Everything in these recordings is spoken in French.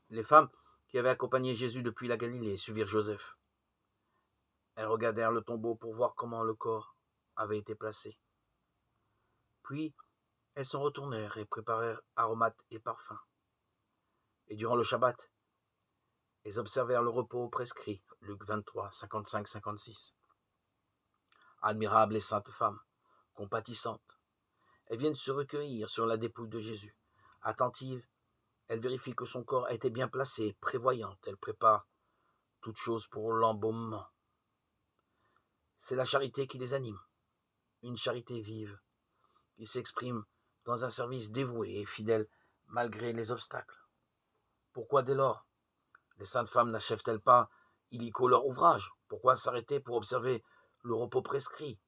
Les femmes qui avaient accompagné Jésus depuis la Galilée suivirent Joseph. Elles regardèrent le tombeau pour voir comment le corps avait été placé. Puis, elles s'en retournèrent et préparèrent aromates et parfums. Et durant le Shabbat, elles observèrent le repos prescrit. Luc 23, 55-56. Admirables et saintes femmes, compatissantes, elles viennent se recueillir sur la dépouille de Jésus. Attentives, elles vérifient que son corps a été bien placé. Prévoyantes, elles préparent toutes choses pour l'embaumement. C'est la charité qui les anime, une charité vive, qui s'exprime dans un service dévoué et fidèle malgré les obstacles. Pourquoi dès lors les saintes femmes n'achèvent-elles pas illico leur ouvrage? Pourquoi s'arrêter pour observer le repos prescrit?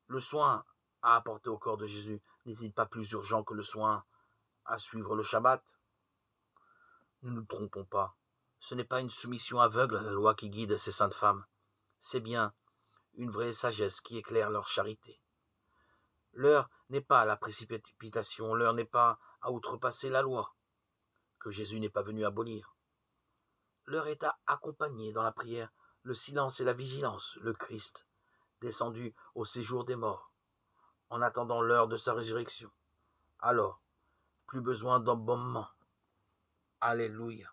Le soin à apporter au corps de Jésus n'est-il pas plus urgent que le soin à suivre le Shabbat? Ne nous trompons pas, ce n'est pas une soumission aveugle à la loi qui guide ces saintes femmes, c'est bien une vraie sagesse qui éclaire leur charité. L'heure n'est pas à la précipitation, l'heure n'est pas à outrepasser la loi, que Jésus n'est pas venu abolir. L'heure est à accompagner dans la prière le silence et la vigilance, le Christ, descendu au séjour des morts, en attendant l'heure de sa résurrection. Alors, plus besoin d'embaumement. Alléluia.